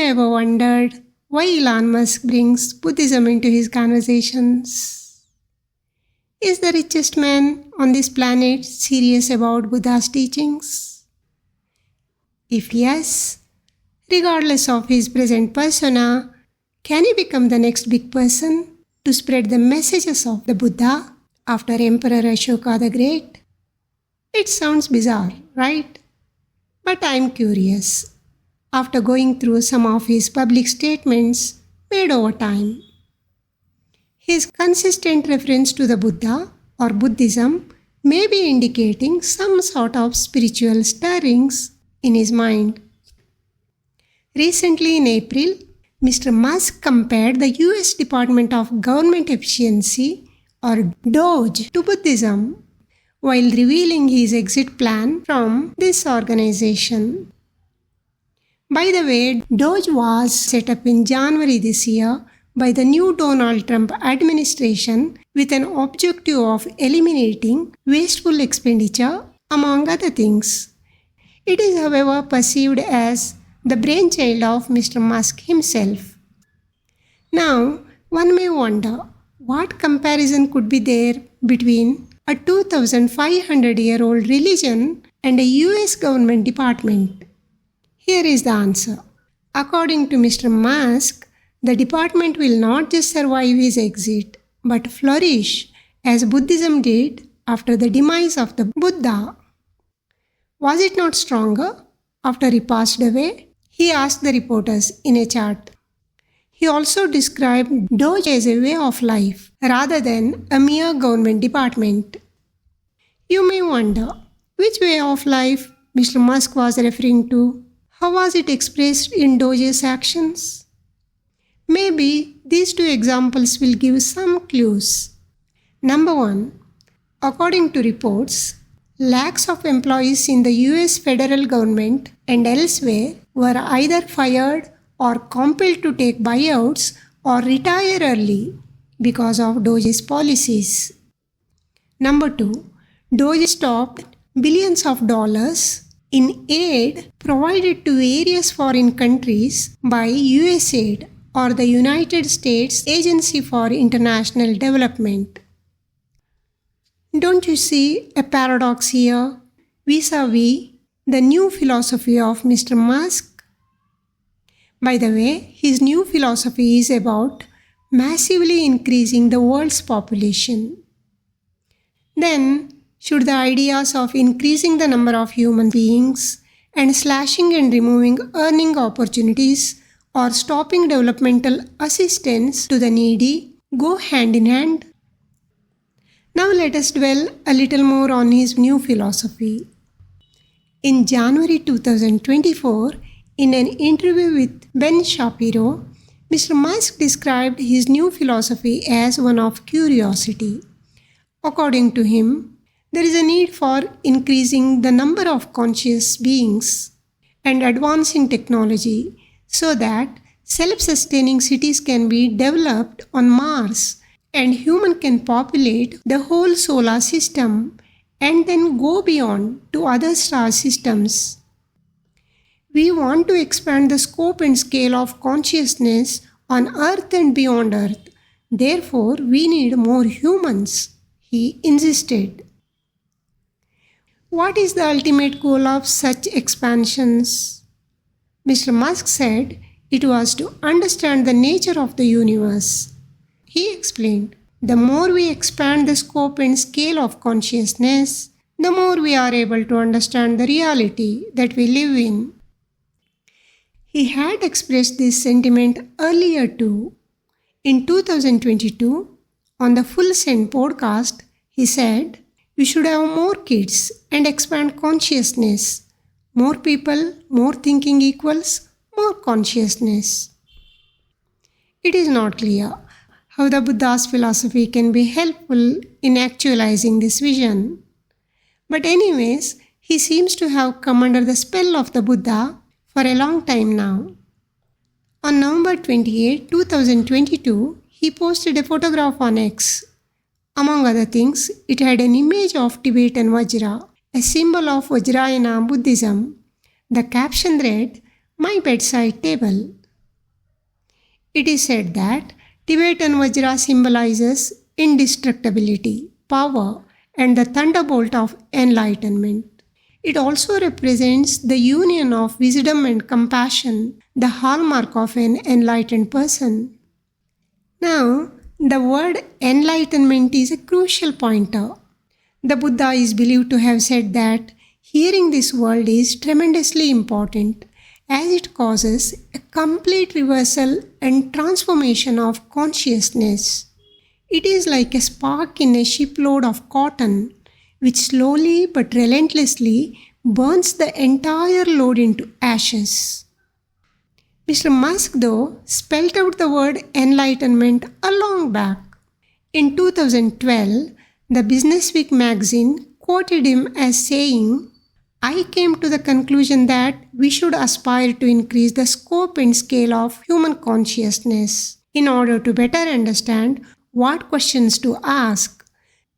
ever wondered why Elon Musk brings Buddhism into his conversations? Is the richest man on this planet serious about Buddha's teachings? If yes, regardless of his present persona, can he become the next big person to spread the messages of the Buddha after Emperor Ashoka the Great? It sounds bizarre, right? But I'm curious, after going through some of his public statements made over time. His consistent reference to the Buddha or Buddhism may be indicating some sort of spiritual stirrings in his mind. Recently in April, Mr. Musk compared the US Department of Government Efficiency or DOGE to Buddhism while revealing his exit plan from this organization. By the way, DOGE was set up in January this year by the new Donald Trump administration with an objective of eliminating wasteful expenditure, among other things. It is, however, perceived as the brainchild of Mr. Musk himself. Now, one may wonder what comparison could be there between a 2,500-year-old religion and a US government department. Here is the answer. According to Mr. Musk, the department will not just survive his exit, but flourish as Buddhism did after the demise of the Buddha. Was it not stronger after he passed away? He asked the reporters in a chat. He also described DOGE as a way of life rather than a mere government department. You may wonder which way of life Mr. Musk was referring to. How was it expressed in DOGE's actions? Maybe these two examples will give some clues. Number 1. According to reports, lakhs of employees in the US federal government and elsewhere were either fired or compelled to take buyouts or retire early because of DOGE's policies. Number 2. DOGE stopped billions of dollars in aid provided to various foreign countries by USAID or the United States Agency for International Development. Don't you see a paradox here vis-a-vis the new philosophy of Mr. Musk? By the way, his new philosophy is about massively increasing the world's population. Then, should the ideas of increasing the number of human beings and slashing and removing earning opportunities or stopping developmental assistance to the needy go hand in hand? Now let us dwell a little more on his new philosophy. In January 2024, in an interview with Ben Shapiro, Mr. Musk described his new philosophy as one of curiosity. According to him, there is a need for increasing the number of conscious beings and advancing technology so that self-sustaining cities can be developed on Mars and humans can populate the whole solar system and then go beyond to other star systems. We want to expand the scope and scale of consciousness on Earth and beyond Earth. Therefore, we need more humans, he insisted. What is the ultimate goal of such expansions? Mr. Musk said it was to understand the nature of the universe. He explained, the more we expand the scope and scale of consciousness, the more we are able to understand the reality that we live in. He had expressed this sentiment earlier too. In 2022, on the Full Send podcast, he said, we should have more kids and expand consciousness. More people, more thinking equals more consciousness. It is not clear how the Buddha's philosophy can be helpful in actualizing this vision. But anyways, he seems to have come under the spell of the Buddha for a long time now. On November 28, 2022, he posted a photograph on X. Among other things, it had an image of Tibetan Vajra, a symbol of Vajrayana Buddhism. The caption read, "My bedside table." It is said that Tibetan Vajra symbolizes indestructibility, power, and the thunderbolt of enlightenment. It also represents the union of wisdom and compassion, the hallmark of an enlightened person. Now, the word enlightenment is a crucial pointer. The Buddha is believed to have said that hearing this word is tremendously important as it causes a complete reversal and transformation of consciousness. It is like a spark in a shipload of cotton, which slowly but relentlessly burns the entire load into ashes. Mr. Musk, though, spelled out the word enlightenment a long back. In 2012, the Businessweek magazine quoted him as saying, "I came to the conclusion that we should aspire to increase the scope and scale of human consciousness in order to better understand what questions to ask.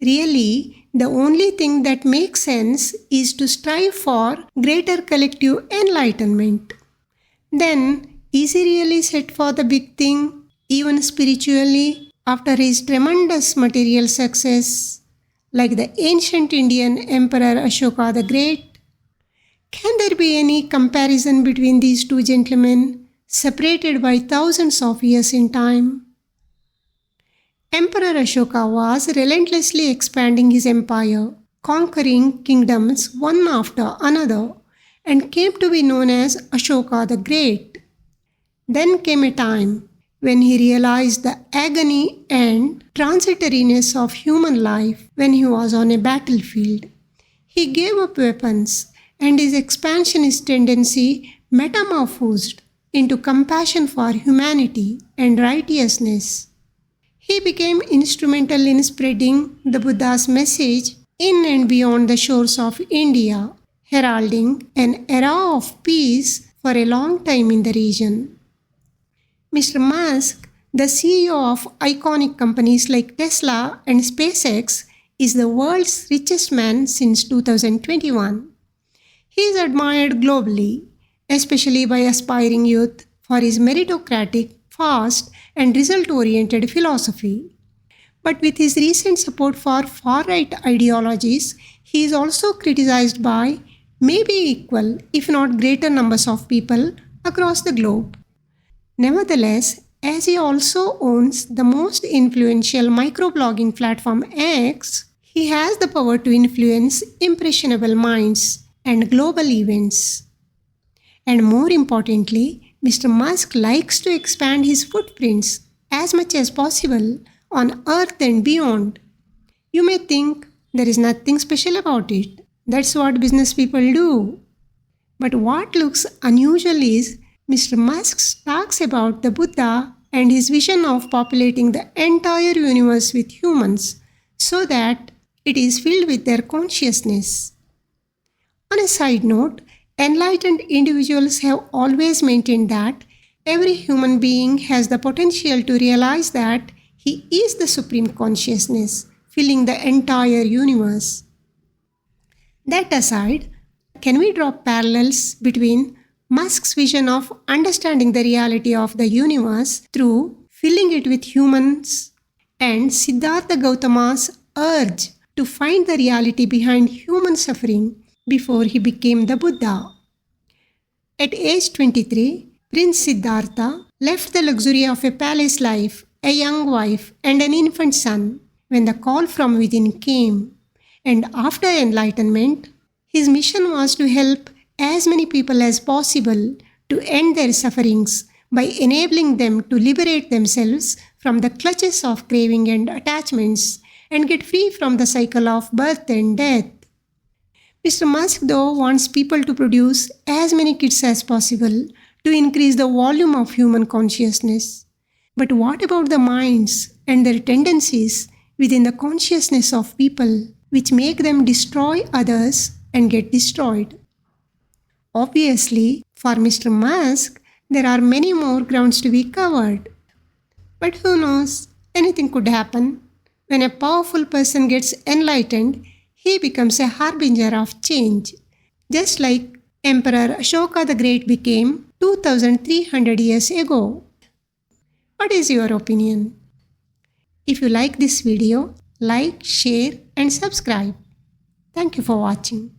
Really, the only thing that makes sense is to strive for greater collective enlightenment." Then, is he really set for the big thing, even spiritually, after his tremendous material success, like the ancient Indian Emperor Ashoka the Great? Can there be any comparison between these two gentlemen, separated by thousands of years in time? Emperor Ashoka was relentlessly expanding his empire, conquering kingdoms one after another, and came to be known as Ashoka the Great. Then came a time when he realized the agony and transitoriness of human life when he was on a battlefield. He gave up weapons, and his expansionist tendency metamorphosed into compassion for humanity and righteousness. He became instrumental in spreading the Buddha's message in and beyond the shores of India, heralding an era of peace for a long time in the region. Mr. Musk, the CEO of iconic companies like Tesla and SpaceX, is the world's richest man since 2021. He is admired globally, especially by aspiring youth, for his meritocratic, fast, and result-oriented philosophy. But with his recent support for far-right ideologies, he is also criticized by maybe equal, if not greater numbers of people across the globe. Nevertheless, as he also owns the most influential microblogging platform X, he has the power to influence impressionable minds and global events. And more importantly, Mr. Musk likes to expand his footprints as much as possible on Earth and beyond. You may think there is nothing special about it. That's what business people do. But what looks unusual is Mr. Musk talks about the Buddha and his vision of populating the entire universe with humans so that it is filled with their consciousness. On a side note, enlightened individuals have always maintained that every human being has the potential to realize that he is the supreme consciousness, filling the entire universe. That aside, can we draw parallels between Musk's vision of understanding the reality of the universe through filling it with humans and Siddhartha Gautama's urge to find the reality behind human suffering before he became the Buddha? At age 23, Prince Siddhartha left the luxury of a palace life, a young wife, and an infant son when the call from within came. And after enlightenment, his mission was to help as many people as possible to end their sufferings by enabling them to liberate themselves from the clutches of craving and attachments and get free from the cycle of birth and death. Mr. Musk, though, wants people to produce as many kids as possible to increase the volume of human consciousness. But what about the minds and their tendencies within the consciousness of people which make them destroy others and get destroyed? Obviously, for Mr. Musk, there are many more grounds to be covered. But who knows, anything could happen. When a powerful person gets enlightened, he becomes a harbinger of change, just like Emperor Ashoka the Great became 2300 years ago. What is your opinion? If you like this video, like, share and subscribe. Thank you for watching.